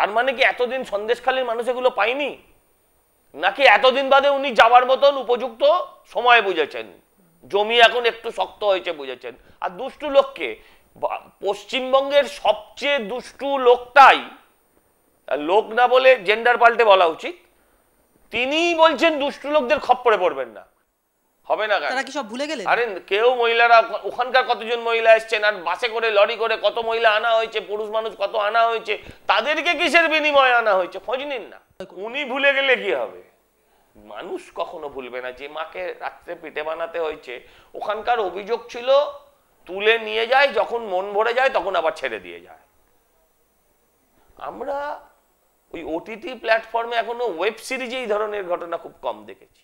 তার মানে কি এতদিন সন্দেশখালীর মানুষ এগুলো পায়নি, নাকি এতদিন বাদে উনি যাওয়ার মতন উপযুক্ত সময় বুঝেছেন, জমি এখন একটু শক্ত হয়েছে বুঝেছেন? আর দুষ্টু লোককে, পশ্চিমবঙ্গের সবচেয়ে দুষ্টু লোকটাই, লোক না বলে জেন্ডার পাল্টে বলা উচিত, তিনিই বলছেন দুষ্টু লোকদের খপ্পরে পড়বেন না। হবে না, তারা কি সব ভুলে গেলেন? আরে কেউ, মহিলারা ওখানকার কতজন মহিলা এসছেন, আর বাসে করে লরি করে কত মহিলা আনা হয়েছে, পুরুষ মানুষ কত আনা হয়েছে, তাদেরকে কিসের বিনিময়ে আনা হয়েছে খোঁজ নিন না। উনি ভুলে গেলে কি হবে? মানুষ কখনো ভুলবে না যে মাকে রাত্রে পিঠে বানাতে হয়েছে। ওখানকার অভিযোগ ছিল তুলে নিয়ে যায়, যখন মন ভরে যায় তখন আবার ছেড়ে দিয়ে যায়। আমরা ওই ওটিটি প্ল্যাটফর্মে এখনো ওয়েব সিরিজে এই ধরনের ঘটনা খুব কম দেখেছি।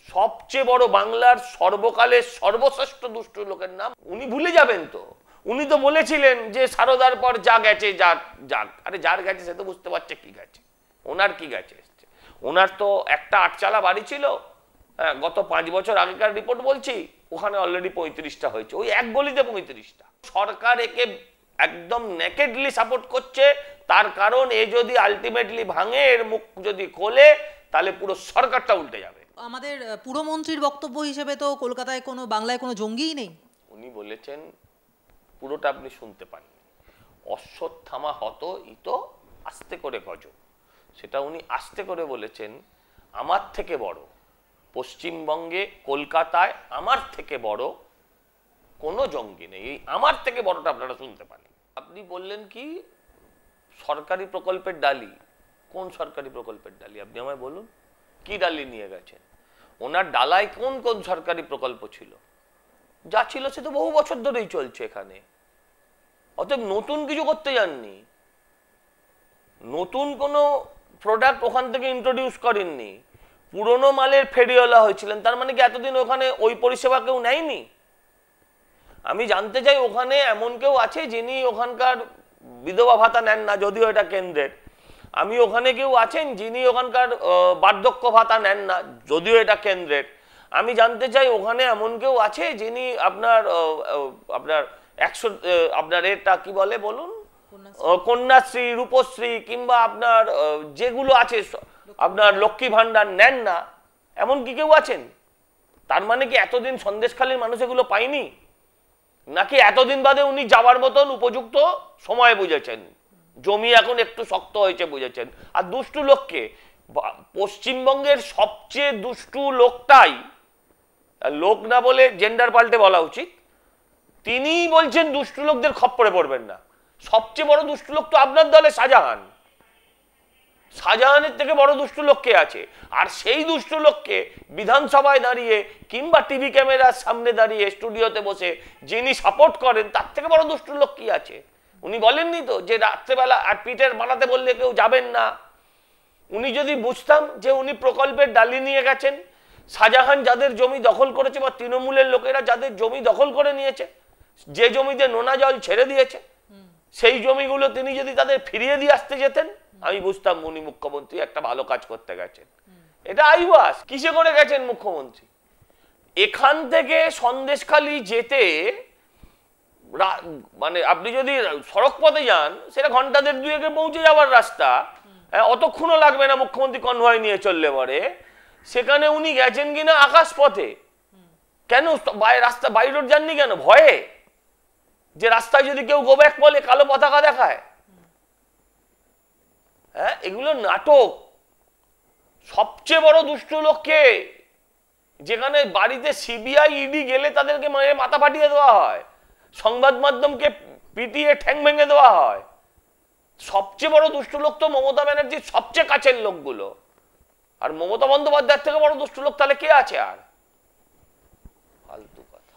সবচেয়ে বড় বাংলার সর্বকালের সর্বশ্রেষ্ঠ দুষ্ট লোকের নাম উনি ভুলে যাবেন তো? উনি তো বলেছিলেন যে সারদার পর যা গেছে যাক যাক। আরে যার গেছে সে তো বুঝতে পারছে কি গেছে, ওনার কি গেছে। ওনার তো একটা 8 চালা বাড়ি ছিল, গত 5 বছর আগেকার রিপোর্ট বলছি, ওখানে অলরেডি 35টা হয়েছে, ওই এক গলিতে 35টা। সরকার একে একদম নেকেডলি সাপোর্ট করছে, তার কারণ এ যদি আলটিমেটলি ভাঙে, এর মুখ যদি খোলে, তাহলে পুরো সরকারটা উল্টে যাবে। আমাদের পুরমন্ত্রীর বক্তব্য হিসেবে তো কলকাতায় কোনো, বাংলায় কোনো জঙ্গিই নেই। উনি বলেছেন, পুরোটা আপনি শুনতে পাননি, অশ্বত্থামা হত ইতো আস্তে করে গজ, সেটা উনি আস্তে করে বলেছেন। আমার থেকে বড় পশ্চিমবঙ্গে, কলকাতায় আমার থেকে বড় কোনো জঙ্গি নেই। এই আমার থেকে বড়টা আপনারা শুনতে পান। আপনি বললেন কি সরকারি প্রকল্পের ডালি, কোন সরকারি প্রকল্পের ডালি আপনি আমায় বলুন? কি ডালি নিয়ে গেছেন? ওনার ডালায় কোন কোন সরকারি প্রকল্প ছিল? যা ছিল সে তো বহু বছর ধরেই চলছে এখানে। অতএব নতুন কিছু করতে যাননি, নতুন কোনো প্রোডাক্ট ওখান থেকে ইন্ট্রোডিউস করেননি। পুরনো মালের ফেরিওয়ালা হয়েছিলেন, তার মানে কি এতদিন ওখানে ওই পরিষেবা কেউ নেয়নি? আমি জানতে চাই ওখানে এমন কেউ আছে যিনি ওখানকার বিধবা ভাতা নেন না, যদিও এটা কেন্দ্রের। আমি ওখানে কেউ আছেন যিনি ওখানকার বার্ধক্য ভাতা নেন না, যদিও এটা কেন্দ্রের। আমি জানতে চাই ওখানে এমন কেউ আছে যিনি আপনার আপনার 100 আপনার এটা কি বলে বলুন, কন্যাশ্রী, রূপশ্রী, কিংবা আপনার যেগুলো আছে আপনার লক্ষ্মী ভান্ডার নেন না, এমন কি কেউ আছেন? তার মানে কি এতদিন সন্দেশখালীর মানুষ এগুলো পায়নি, নাকি এতদিন বাদে উনি যাওয়ার মতন উপযুক্ত সময় বুঝেছেন, জমি এখন একটু শক্ত হয়েছে বুঝেছেন? আর দুষ্টু লোককে, পশ্চিমবঙ্গের সবচেয়ে দুষ্টু লোকটাই, লোক না বলে জেন্ডার পাল্টে বলা উচিত, তিনিই বলছেন দুষ্টু লোকদের খপ্পরে পড়বেন না। সবচেয়ে বড় দুষ্টু লোক তো আপনার দলে শাহজাহান। শাহজাহানের থেকে বড় দুষ্টু লোক কে আছে? আর সেই দুষ্টু লোককে বিধানসভায় দাঁড়িয়ে কিংবা টিভি ক্যামেরার সামনে দাঁড়িয়ে স্টুডিওতে বসে যিনি সাপোর্ট করেন, তার থেকে বড় দুষ্টু লোক কি আছে? উনি বলেননি তো যে রাত্রেবেলা আর পিঠের বানাতে বললে কেউ যাবেন না। উনি যদি বুঝতাম যে উনি প্রকল্পের ডালি নিয়ে গেছেন, শাহজাহান যাদের জমি দখল করেছে বা তৃণমূলের লোকেরা যাদের জমি দখল করে নিয়েছে, যে জমিতে নোনা জল ছেড়ে দিয়েছে, সেই জমিগুলো তিনি যদি তাদের ফিরিয়ে দিয়ে আসতে যেতেন, আমি বুঝতাম উনি মুখ্যমন্ত্রী একটা ভালো কাজ করতে গেছেন। এটা আইওয়াস কিসে করে গেছেন মুখ্যমন্ত্রী? এখান থেকে সন্দেশখালী যেতে মানে আপনি যদি সড়ক পথে যান, সেটা ঘন্টা 1.5-2 পৌঁছে যাওয়ার রাস্তা, অতক্ষণও লাগবে না মুখ্যমন্ত্রী কনভয় নিয়ে চললে পরে। সেখানে উনি গেছেন কিনা আকাশ পথে। কেন রাস্তা বাই রোড যাননি কেন? ভয়ে যে রাস্তায় যদি কেউ গো ব্যাক বলে কালো পতাকা দেখায়। হ্যাঁ, এগুলো নাটক। সবচেয়ে বড় দুষ্ট লোককে, যেখানে বাড়িতে সিবিআই ইডি গেলে তাদেরকে মাথা ফাটিয়ে দেওয়া হয়, সংবাদ মাধ্যমকে পিটিয়ে ঠ্যাং ভেঙে দেওয়া হয়, সবচেয়ে বড় দুষ্ট লোক তো মমতা ব্যানার্জির সবচেয়ে কাছের লোকগুলো। আর মমতা বন্দ্যোপাধ্যায়ের থেকে বড় দুষ্ট লোক তাহলে কে আছে? আর ফালতু কথা।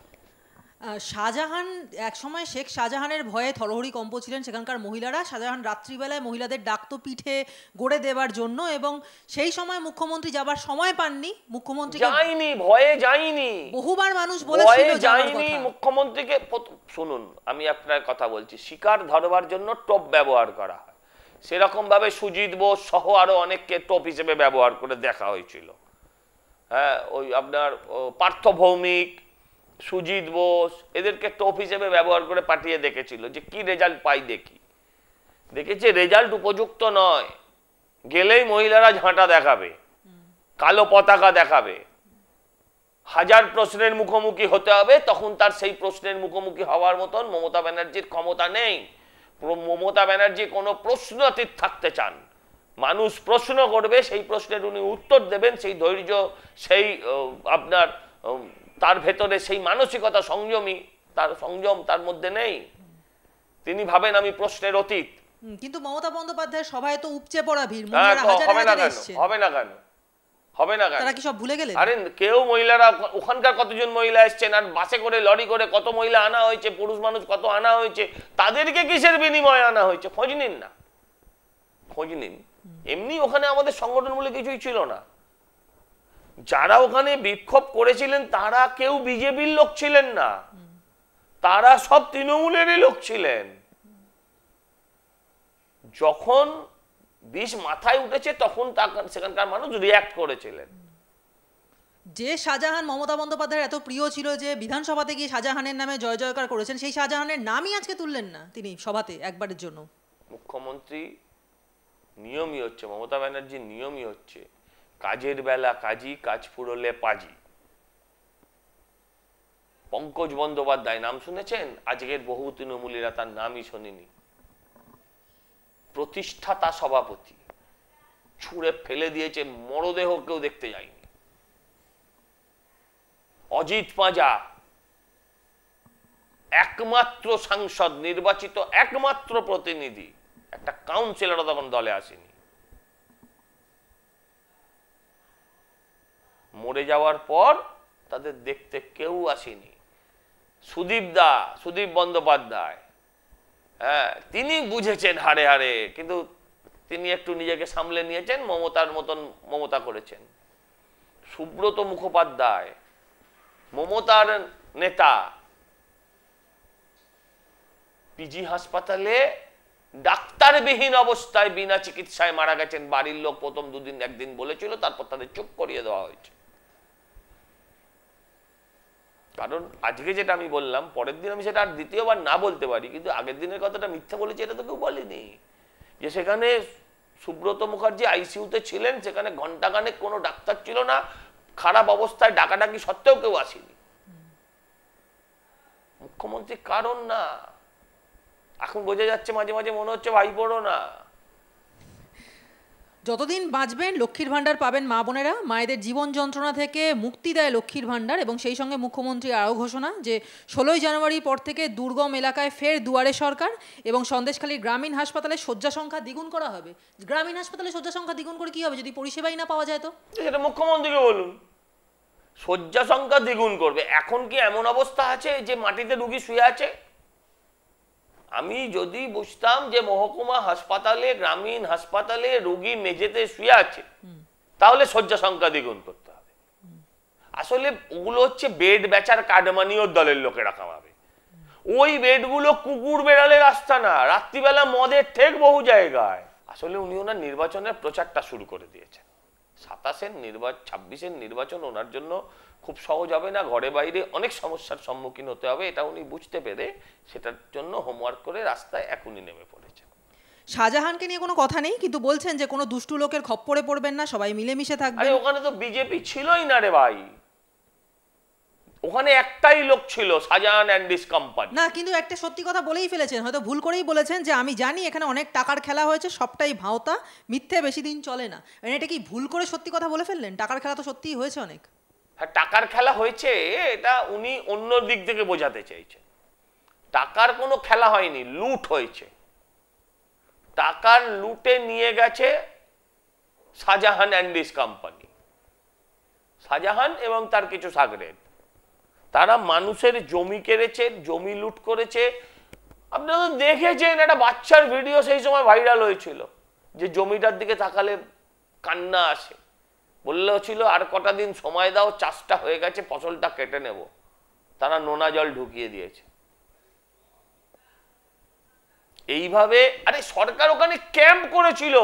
শাহজাহান, এক সময় শেখ শাহজাহানের ভয়ে থরহরি কম্প ছিলেন সেখানকার মহিলারা। শাহজাহান রাত্রিবেলায় মহিলাদের ডাকতো পিঠে গড়ে দেওয়ার জন্য, এবং সেই সময় মুখ্যমন্ত্রী যাবার সময় পাননি। মুখ্যমন্ত্রী যায়নি, ভয়ে যায়নি, বহুবার মানুষ বলেছিল যায়নি মুখ্যমন্ত্রীকে। শুনুন, আমি আপনার কথা বলছি, শিকার ধরবার জন্য টোপ ব্যবহার করা হয়, সেরকম ভাবে সুজিত বোস সহ আরো অনেককে টোপ হিসেবে ব্যবহার করে দেখা হয়েছিল। হ্যাঁ, ওই আপনার পার্থ ভৌমিক, সুজিত বোস, এদেরকে টোপ হিসেবে ব্যবহার করে পাঠিয়ে দেখেছিল যে কি রেজাল্ট পাই দেখি। দেখেছে রেজাল্ট উপযুক্ত নয়, গেলেই মহিলারা ঝাঁটা দেখাবে, কালো পতাকা দেখাবে, হাজার প্রশ্নের মুখোমুখি হতে হবে, তখন তার সেই প্রশ্নের মুখোমুখি হওয়ার মতন মমতা ব্যানার্জির ক্ষমতা নেই। মমতা ব্যানার্জি কোনো প্রশ্নাতীত থাকতে চান, মানুষ প্রশ্ন করবে, সেই প্রশ্নের উনি উত্তর দেবেন, সেই ধৈর্য, সেই আপনার তার ভেতরে সেই মানসিকতা, সংযম তার মধ্যে নেই। তিনি ভাবেন আমি প্রশ্নের অতীত। কিন্তু মমতা বন্দ্যোপাধ্যায়ের সভায় তো উপচে পড়া ভিড়, হবে না কেন? তারা কি সব ভুলে গেলেন? আরে কেউ, মহিলারা ওখানকার কতজন মহিলা এসছেন, আর বাসে করে লরি করে কত মহিলা আনা হয়েছে, পুরুষ মানুষ কত আনা হয়েছে, তাদেরকে কিসের বিনিময়ে আনা হয়েছে খোঁজ নিন না, খোঁজ নিন। এমনি ওখানে আমাদের সংগঠন বলে কিছুই ছিল না। যারা ওখানে বিক্ষোভ করেছিলেন তারা কেউ বিজেপির লোক ছিলেন না, তারা সব তৃণমূলেরই লোক ছিলেন। যখন বিষ মাথায় উঠেছে তখন সেখানকার মানুষ রিয়াক্ট করেছিলেন। যে শাহজাহান মমতা বন্দ্যোপাধ্যায়ের এত প্রিয় ছিল, যে বিধানসভাতে গিয়ে শাহজাহানের নামে জয় জয়কার করেছেন, সেই শাহজাহানের নামই আজকে তুললেন না তিনি সভাতে একবারের জন্য। মুখ্যমন্ত্রী নিয়মই হচ্ছে, মমতা ব্যানার্জির নিয়মই হচ্ছে কাজের বেলা কাজী, কাজ ফুরলে পাজি। পঙ্কজ বন্দ্যোপাধ্যায় নাম শুনেছেন? আজকের বহু তৃণমূলীরা তার নামই শোনেনি। প্রতিষ্ঠাতা সভাপতি, ছুঁড়ে ফেলে দিয়েছে, মরদেহ কেউ দেখতে যায়নি। অজিত পাঁজা একমাত্র সাংসদ, নির্বাচিত একমাত্র প্রতিনিধি, একটা কাউন্সিলরও তখন দলে আসেনি। মরে যাওয়ার পর তাদের দেখতে কেউ আসেনি। সুদীপ বন্দ্যোপাধ্যায়, হ্যাঁ, তিনি বুঝেছেন হাড়ে হাড়ে, কিন্তু তিনি একটু নিজেকে সামলে নিয়েছেন, মমতার মতন মমতা করেছেন। সুব্রত মুখোপাধ্যায়, মমতার নেতা, পিজি হাসপাতালে ডাক্তারবিহীন অবস্থায় বিনা চিকিৎসায় মারা গেছেন। বাড়ির লোক প্রথম দুদিন একদিন বলেছিল, তারপর তাদের চুপ করিয়ে দেওয়া হয়েছে। কারণ আজকে যেটা আমি বললাম, পরের দিন আমি সেটা আর দ্বিতীয়বার না বলতে পারি, কিন্তু আগের দিনের কথাটা মিথ্যা বলেছি এটা তো কেউ বলেনি। যে সেখানে সুব্রত মুখার্জি আইসিইউতে ছিলেন, সেখানে ঘন্টাখানেক কোনো ডাক্তার ছিল না, খারাপ অবস্থায় ডাকাডাকি সত্ত্বেও কেউ আসেনি। মুখ্যমন্ত্রী কারণ না, এখন বোঝা যাচ্ছে, মাঝে মাঝে মনে হচ্ছে ভাইপোরও না। যতদিন বাঁচবেন লক্ষ্মীর ভাণ্ডার পাবেন মা বোনেরা, মায়েদের জীবন যন্ত্রণা থেকে মুক্তি দেয় লক্ষ্মীর ভাণ্ডার। এবং সেই সঙ্গে মুখ্যমন্ত্রী আরও ঘোষণা যে 16ই জানুয়ারি পর থেকে দুর্গম এলাকায় ফের দুয়ারে সরকার, এবং সন্দেশখালী গ্রামীণ হাসপাতালে শয্যা সংখ্যা দ্বিগুণ করা হবে। গ্রামীণ হাসপাতালে শয্যা সংখ্যা দ্বিগুণ করে কি হবে যদি পরিষেবাই না পাওয়া যায়? তো সেটা মুখ্যমন্ত্রীকে বলুন, শয্যা সংখ্যা দ্বিগুণ করবে। এখন কি এমন অবস্থা আছে যে মাটিতে রুগী শুয়ে আছে? আমি যদি বুঝতাম যে মহকুমা হাসপাতালে, গ্রামীণ হাসপাতালে রোগী মেঝেতে শুয়ে আছে, তাহলে শয্যা সংখ্যা দ্বিগুণ করতে হবে। আসলে ওগুলো হচ্ছে বেড বেচার কাটমানিও দলের লোকেরা কামাবে। ওই বেডগুলো কুকুর বেড়ালের রাস্তা না, রাত্রিবেলা মদের ঠেক বহু জায়গায়। আসলে উনি ওনার নির্বাচনের প্রচারটা শুরু করে দিয়েছেন। 26-এর নির্বাচন ওনার জন্য খুব সহজ হবে না, ঘরে বাইরে অনেক সমস্যার সম্মুখীন হতে হবে, এটা উনি বুঝতে পেরে সেটার জন্য হোমওয়ার্ক করে রাস্তায় এখনই নেমে পড়েছেন। শাহজাহানকে নিয়ে কোনো কথা নেই, কিন্তু বলছেন যে কোনো দুষ্টু লোকের খপ্পরে পড়বেন না, সবাই মিলেমিশে থাকবে। আরে ওখানে তো বিজেপি ছিলই না রে ভাই, ওখানে একটাই লোক ছিল, শাহজাহান অ্যান্ড ডিস কোম্পানি। না, কিন্তু একটা সত্যি কথা বলেই ফেলেছেন, হয়তো ভুল করেই বলেছেন, যে আমি জানি এখানে অনেক টাকার খেলা হয়েছে, সবটাই ভাওতা, মিথ্যে বেশি দিন চলে না। এটা কি ভুল করে সত্যি কথা বলে ফেললেন? টাকার খেলা তো সত্যিই হয়েছে অনেক। হ্যাঁ, টাকার খেলা হয়েছে, এটা উনি অন্য দিক থেকে বোঝাতে চাইছেন। টাকার কোনো খেলা হয়নি, লুট হয়েছে। টাকার লুটে নিয়ে গেছে Shahjahan and this company, Shahjahan এবং তার কিছু সাগরেদ। তারা মানুষের জমি কেড়েছে, জমি লুট করেছে। আপনারা তো দেখেছেন, একটা বাচ্চার ভিডিও সেই সময় ভাইরাল হয়েছিল, যে জমিটার দিকে তাকালে কান্না আসে। বললেও ছিল আর কটা দিন সময় দাও, চাষটা হয়ে গেছে, ফসলটা কেটে নেব। তারা নোনা জল ঢুকিয়ে দিয়েছে। এইভাবে আরে সরকার ওখানে ক্যাম্প করেছিল,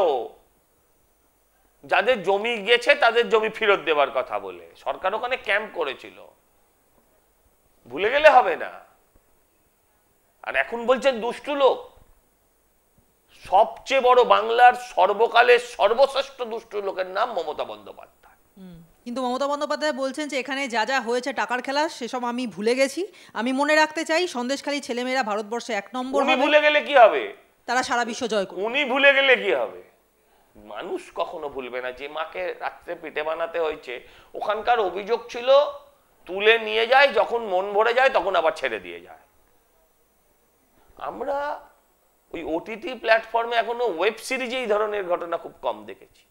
যাদের জমি গেছে তাদের জমি ফেরত দেবার কথা বলে সরকার ওখানে ক্যাম্প করেছিল, ভুলে গেলে হবে না। আর এখন বলছেন দুষ্টু লোক। সবচেয়ে বড় বাংলার সর্বকালের সর্বশ্রেষ্ঠ দুষ্ট লোকের নাম মমতা বন্দ্যোপাধ্যায়। কিন্তু মমতা বন্দ্যোপাধ্যায় বলছেন যে এখানে যা যা হয়েছে টাকার খেলা সেসব আমি ভুলে গেছি, আমি মনে রাখতে চাই সন্দেশখালী ছেলেমেয়েরা ভারতবর্ষে 1 নম্বর উনি হবে, ভুলে গেলে কি হবে? তারা সারা বিশ্ব জয় করবে। উনি ভুলে গেলে কি হবে? মানুষ কখনো ভুলবে না যে মাকে রাত্রে পিঠে বানাতে হয়েছে। ওখানকার অভিযোগ ছিল তুলে নিয়ে যায়, যখন মন ভরে যায় তখন আবার ছেড়ে দিয়ে যায়। আমরা ওই ওটিটি প্ল্যাটফর্মে এখনো ওয়েব সিরিজে এই ধরনের ঘটনা খুব কম দেখেছি।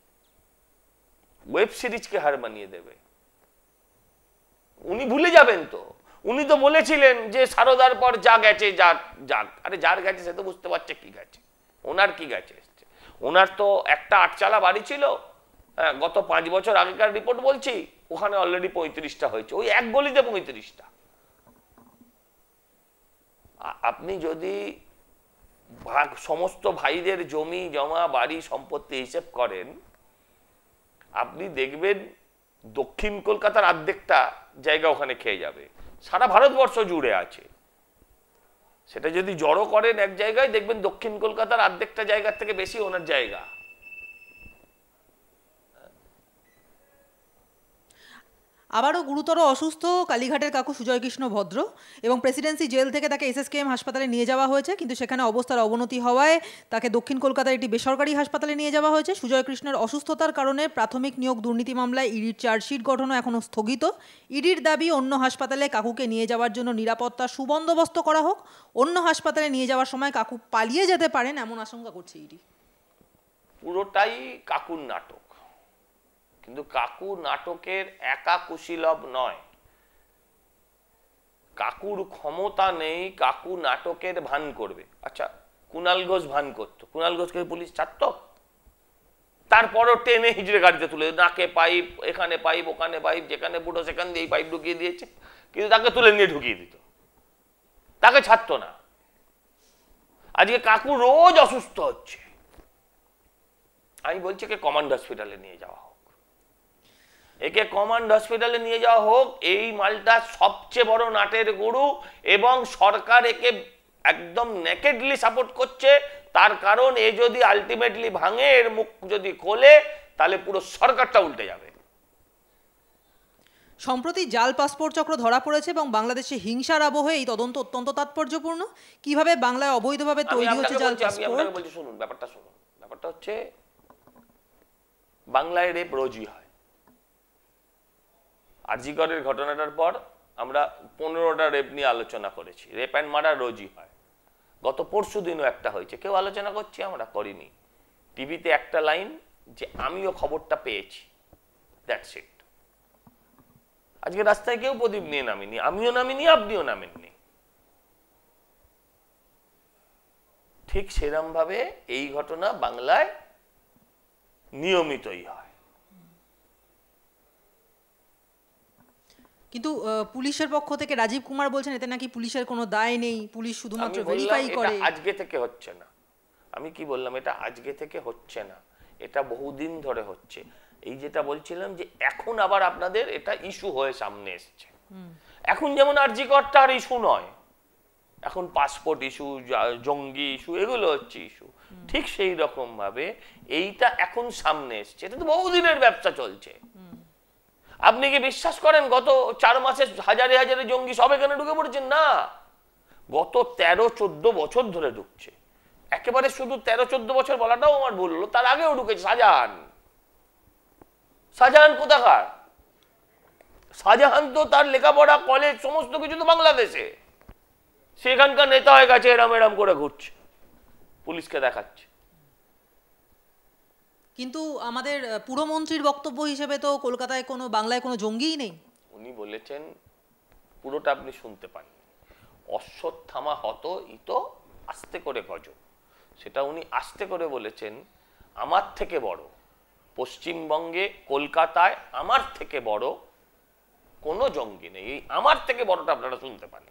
ওয়েব সিরিজকে হার মানিয়ে দেবে। উনি ভুলে যাবেন তো? উনি তো বলেছিলেন যে সারদার পর যা গেছে যাক যাক। আরে যার গেছে সে তো বুঝতে পারছে কি গেছে, ওনার কি গেছে। ওনার তো একটা 8 চালা বাড়ি ছিল, হ্যাঁ, গত 5 বছর আগেকার রিপোর্ট বলছি, ওখানে অলরেডি 35টা হয়েছে, ওই এক গলিতে 35টা। আপনি যদি সমস্ত ভাইদের জমি জমা বাড়ি সম্পত্তি হিসেব করেন, আপনি দেখবেন দক্ষিণ কলকাতার অর্ধেকটা জায়গা ওখানে খেয়ে যাবে। সারা ভারতবর্ষ জুড়ে আছে, সেটা যদি জড়ো করেন এক জায়গায় দেখবেন দক্ষিণ কলকাতার অর্ধেকটা জায়গার থেকে বেশি ওনার জায়গা। আবারও গুরুতর অসুস্থ কালীঘাটের কাকু সুজয় কৃষ্ণ ভদ্র, এবং প্রেসিডেন্সি জেল থেকে তাকে SSKM হাসপাতালে নিয়ে যাওয়া হয়েছে, কিন্তু সেখানে অবস্থার অবনতি হওয়ায় তাকে দক্ষিণ কলকাতার একটি বেসরকারি হাসপাতালে নিয়ে যাওয়া হয়েছে। সুজয় কৃষ্ণের অসুস্থতার কারণে প্রাথমিক নিয়োগ দুর্নীতি মামলায় ইডির চার্জশিট গঠনও এখনও স্থগিত। ইডির দাবি অন্য হাসপাতালে কাকুকে নিয়ে যাওয়ার জন্য নিরাপত্তা সুবন্দোবস্ত করা হোক, অন্য হাসপাতালে নিয়ে যাওয়ার সময় কাকু পালিয়ে যেতে পারেন এমন আশঙ্কা করছে ইডি। পুরোটাই কাকুর নাটক, কিন্তু কাকু নাটকের একা কুশীলব নয়। কাকুর ক্ষমতা নেই কাকু নাটকের ভান করবে। আচ্ছা, কুণাল ঘোষ ভান করতো, কুণাল ঘোষকে পুলিশ ছাড়তো? তারপরও টেনে হিজড়ে গাড়িতে তুলে, নাকে পাইপ, এখানে পাইপ, ওখানে পাইপ, যেখানে বুড়ো সেখান দিয়ে পাইপ ঢুকিয়ে দিয়েছে, কিন্তু তাকে তুলে নিয়ে ঢুকিয়ে দিত, তাকে ছাড়তো না। আজকে কাকু রোজ অসুস্থ হচ্ছে, আমি বলছি একে কমান্ড হসপিটালে নিয়ে যাওয়া হোক, একে কমান্ড হসপিটালে নিয়ে যাওয়া হোক। এই মালটা সবচেয়ে বড় নাটের গরু, এবং সরকার একে একদম নেকেডলি সাপোর্ট করছে। তার কারণ এ যদি আলটিমেটলি ভাঙে, এর মুখ যদি খোলে, তাহলে পুরো সরকারটা উল্টে যাবে। সম্প্রতি জাল পাসপোর্ট চক্র ধরা পড়েছে এবং বাংলাদেশে হিংসার আবহে এই তদন্ত অত্যন্ত তাৎপর্যপূর্ণ। কিভাবে বাংলায় অবৈধভাবে তৈরি হচ্ছে জাল পাসপোর্ট? শুনুন ব্যাপারটা, শুনুন ব্যাপারটা হচ্ছে, বাংলায় রেপ রোজই হয়। আরজি করের ঘটনাটার পর আমরা 15টা রেপ নিয়ে আলোচনা করেছি। রেপ অ্যান্ড মার্ডার রোজই হয়। গত পরশু দিনও একটা হয়েছে, কেউ আলোচনা করছি? আমরা করিনি। টিভিতে একটা লাইন যে আমিও খবরটা পেয়েছি, দ্যাটস ইট। আজকে রাস্তায় কেউ প্রদীপ নিয়ে নামিনি, আমিও নামিনি, আপনিও নামেননি। ঠিক সেরকম ভাবে এই ঘটনা বাংলায় নিয়মিতই হয়। কিন্তু পুলিশের পক্ষ থেকে রাজীব কুমার বলছেন এতে নাকি পুলিশের কোনো দায় নেই, পুলিশ শুধুমাত্র ভেরিফাই করে। আজকে থেকে হচ্ছে না। আমি কি বললাম? এটা আজকে থেকে হচ্ছে না, এটা বহুদিন ধরে হচ্ছে। এই যেটা বলছিলাম যে এখন আবার আপনাদের এটা ইস্যু হয়ে সামনে এসছে। এখন যেমন আরজি করটা আর ইস্যু নয়, এখন পাসপোর্ট ইস্যু, জঙ্গি ইস্যু, এগুলো হচ্ছে ইস্যু। ঠিক সেই রকম ভাবে এইটা এখন সামনে এসছে। এটা তো বহুদিনের ব্যবসা চলছে। আপনি কি বিশ্বাস করেন গত 4 মাসে হাজারে হাজারে জঙ্গি সব এখানে ঢুকে পড়েছেন? না, গত 13-14 বছর ধরে ঢুকছে। একেবারে শুধু 13-14 বছর বলাটাও আমার ভুল হলো, তার আগেও ঢুকেছে। শাহজাহান কোথাকার? শাহজাহান তো তার লেখাপড়া, কলেজ, সমস্ত কিছু তো বাংলাদেশে। সেখানকার নেতা হয়ে গেছে, এরম এরম করে ঘুরছে, পুলিশকে দেখাচ্ছে। কিন্তু আমাদের পুরমন্ত্রীর বক্তব্য হিসেবে তো কলকাতায় কোনো, বাংলায় কোনো জঙ্গিই নেই। উনি বলেছেন, পুরোটা আপনি শুনতে পাননি, অশ্বত্থামা হত ইতো আস্তে করে গজ। সেটা উনি আস্তে করে বলেছেন। আমার থেকে বড় পশ্চিমবঙ্গে, কলকাতায় আমার থেকে বড় কোনো জঙ্গি নেই। আমার থেকে বড়টা আপনারা শুনতে পান।